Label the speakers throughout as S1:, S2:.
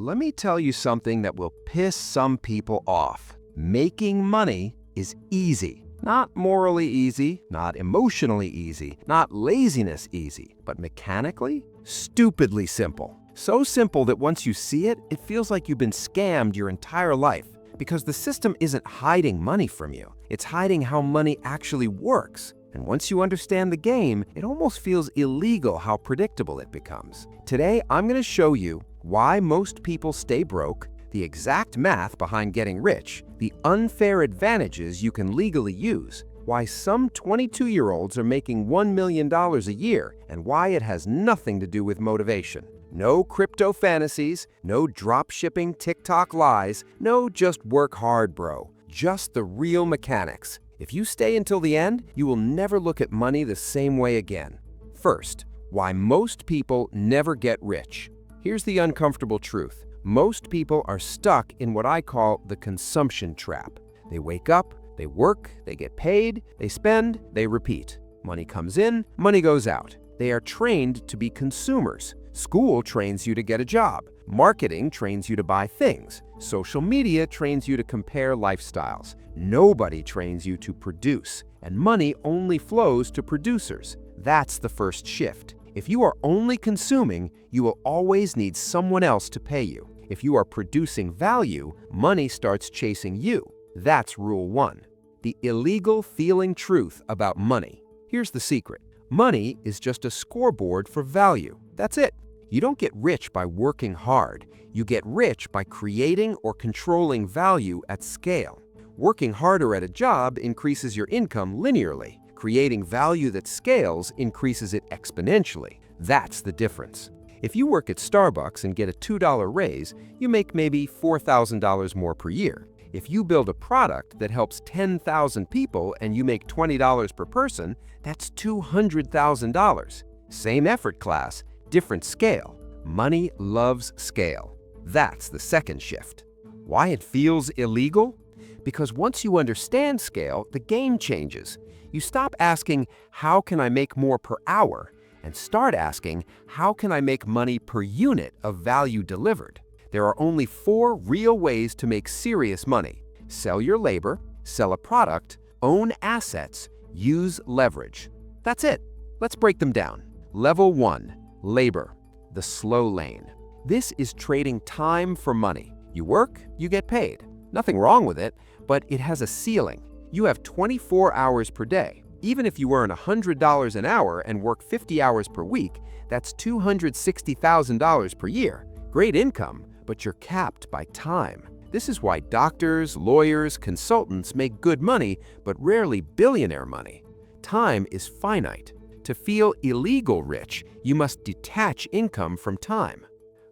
S1: let me tell you something that will piss some people off. Making money is easy. Not morally easy, not emotionally easy, not laziness easy, but mechanically, stupidly simple. So simple that once you see it, it feels like you've been scammed your entire life. Because the system isn't hiding money from you, it's hiding how money actually works. And once you understand the game, it almost feels illegal how predictable it becomes. Today, I'm going to show you why most people stay broke, the exact math behind getting rich, the unfair advantages you can legally use, why some 22-year-olds are making $1 million a year, and why it has nothing to do with motivation. No crypto fantasies, no dropshipping TikTok lies, no just work hard, bro. Just the real mechanics. If you stay until the end, you will never look at money the same way again. First, why most people never get rich. Here's the uncomfortable truth. Most people are stuck in what I call the consumption trap. They wake up, they work, they get paid, they spend, they repeat. Money comes in, money goes out. They are trained to be consumers. School trains you to get a job. Marketing trains you to buy things. Social media trains you to compare lifestyles. Nobody trains you to produce, and money only flows to producers. That's the first shift. If you are only consuming, you will always need someone else to pay you. If you are producing value, money starts chasing you. That's rule one. The illegal feeling truth about money. Here's the secret. Money is just a scoreboard for value. That's it. You don't get rich by working hard. You get rich by creating or controlling value at scale. Working harder at a job increases your income linearly. Creating value that scales increases it exponentially. That's the difference. If you work at Starbucks and get a $2 raise, you make maybe $4,000 more per year. If you build a product that helps 10,000 people and you make $20 per person, that's $200,000. Same effort class, different scale. Money loves scale. That's the second shift. Why it feels illegal? Because once you understand scale, the game changes. You stop asking, how can I make more per hour? And start asking, how can I make money per unit of value delivered? There are only 4 real ways to make serious money. Sell your labor, sell a product, own assets, use leverage. That's it. Let's break them down. Level 1. Labor, the slow lane. This is trading time for money. You work, you get paid. Nothing wrong with it, but it has a ceiling. You have 24 hours per day. Even if you earn $100 an hour and work 50 hours per week, that's $260,000 per year. Great income, but you're capped by time. This is why doctors, lawyers, consultants make good money, but rarely billionaire money. Time is finite. To feel illegal rich, you must detach income from time.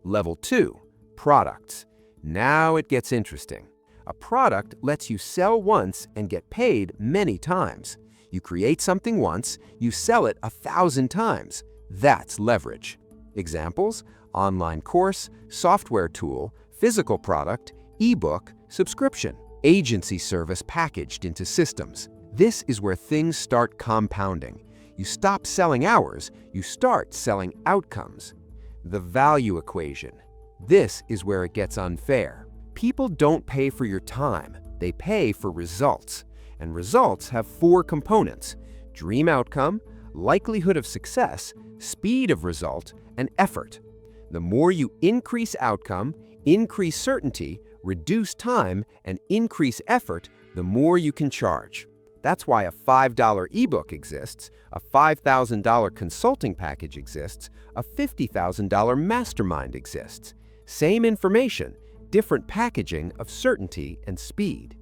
S1: Level 2. Products. Now it gets interesting. A product lets you sell once and get paid many times. You create something once, you sell it 1,000 times. That's leverage. Examples: online course, software tool, physical product, ebook, subscription, agency service packaged into systems. This is where things start compounding. You stop selling hours, you start selling outcomes. The value equation. This is where it gets unfair. People don't pay for your time, they pay for results. And results have 4 components: dream outcome, likelihood of success, speed of result, and effort. The more you increase outcome, increase certainty, reduce time, and increase effort, the more you can charge. That's why a $5 ebook exists, a $5,000 consulting package exists, a $50,000 mastermind exists. Same information, different packaging of certainty and speed.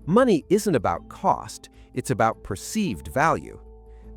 S1: Money isn't about cost, it's about perceived value.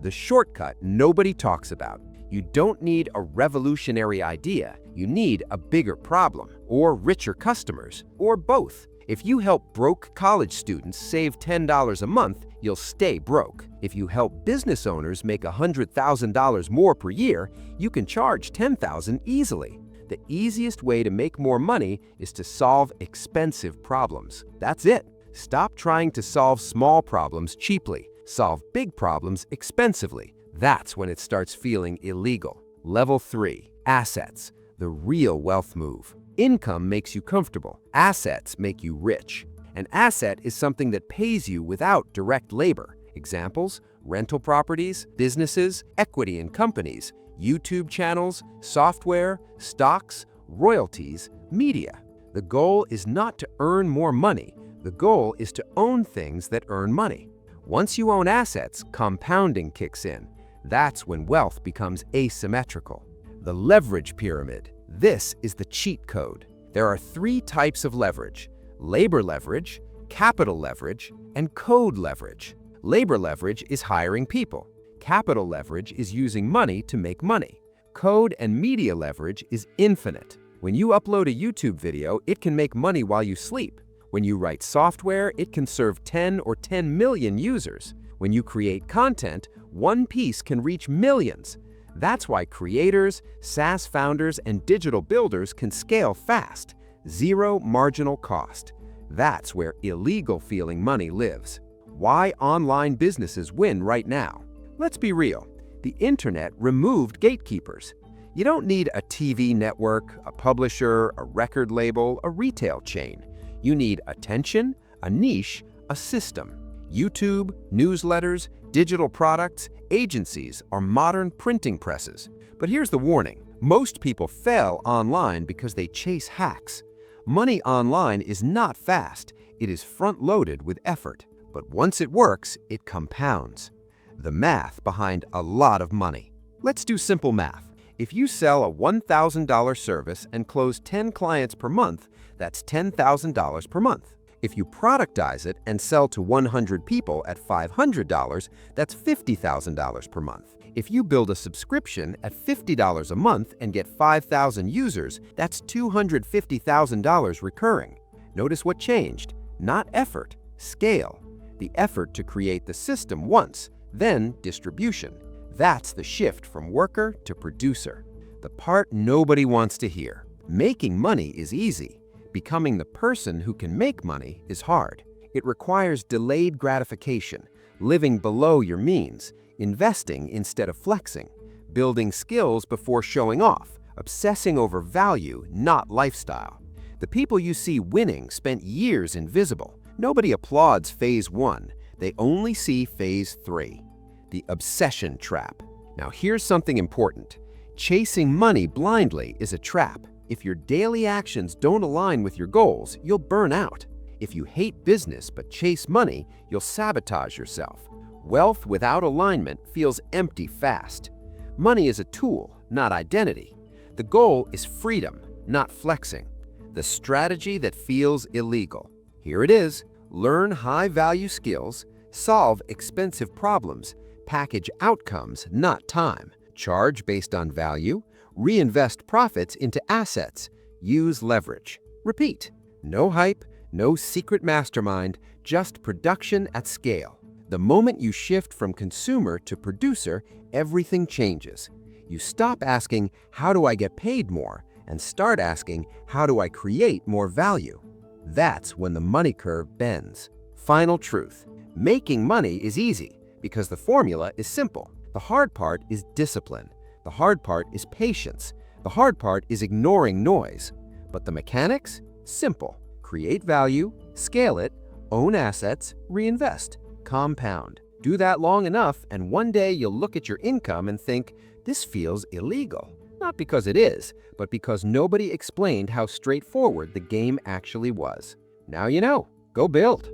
S1: The shortcut nobody talks about. You don't need a revolutionary idea, you need a bigger problem, or richer customers, or both. If you help broke college students save $10 a month, you'll stay broke. If you help business owners make $100,000 more per year, you can charge $10,000 easily. The easiest way to make more money is to solve expensive problems. That's it. Stop trying to solve small problems cheaply. Solve big problems expensively. That's when it starts feeling illegal. Level 3. Assets. The real wealth move. Income makes you comfortable. Assets make you rich. An asset is something that pays you without direct labor. Examples: rental properties, businesses, equity in companies, YouTube channels, software, stocks, royalties, media. The goal is not to earn more money. The goal is to own things that earn money. Once you own assets, compounding kicks in. That's when wealth becomes asymmetrical. The leverage pyramid. This is the cheat code. There are 3 types of leverage: labor leverage, capital leverage, and code leverage. Labor leverage is hiring people. Capital leverage is using money to make money. Code and media leverage is infinite. When you upload a YouTube video, it can make money while you sleep. When you write software, it can serve 10 or 10 million users. When you create content, one piece can reach millions. That's why creators, SaaS founders, and digital builders can scale fast. Zero marginal cost. That's where illegal-feeling money lives. Why online businesses win right now. Let's be real. The internet removed gatekeepers. You don't need a TV network, a publisher, a record label, a retail chain. You need attention, a niche, a system. YouTube, newsletters, digital products, agencies are modern printing presses. But here's the warning. Most people fail online because they chase hacks. Money online is not fast. It is front-loaded with effort. But once it works, it compounds. The math behind a lot of money. Let's do simple math. If you sell a $1,000 service and close 10 clients per month, that's $10,000 per month. If you productize it and sell to 100 people at $500, that's $50,000 per month. If you build a subscription at $50 a month and get 5,000 users, that's $250,000 recurring. Notice what changed? Not effort, scale. The effort to create the system once, then distribution. That's the shift from worker to producer. The part nobody wants to hear. Making money is easy. Becoming the person who can make money is hard. It requires delayed gratification, living below your means, investing instead of flexing, building skills before showing off, obsessing over value, not lifestyle. The people you see winning spent years invisible. Nobody applauds phase 1. They only see phase 3. The obsession trap. Now here's something important. Chasing money blindly is a trap. If your daily actions don't align with your goals, you'll burn out. If you hate business but chase money, you'll sabotage yourself. Wealth without alignment feels empty fast. Money is a tool, not identity. The goal is freedom, not flexing. The strategy that feels illegal. Here it is. Learn high-value skills, solve expensive problems, package outcomes, not time, charge based on value, reinvest profits into assets, use leverage. Repeat. No hype, no secret mastermind, just production at scale. The moment you shift from consumer to producer, everything changes. You stop asking, how do I get paid more? And start asking, how do I create more value? That's when the money curve bends. Final truth. Making money is easy because the formula is simple. The hard part is discipline. The hard part is patience. The hard part is ignoring noise. But the mechanics? Simple. Create value, scale it, own assets, reinvest, compound. Do that long enough, and one day you'll look at your income and think, this feels illegal. Not because it is, but because nobody explained how straightforward the game actually was. Now you know. Go build.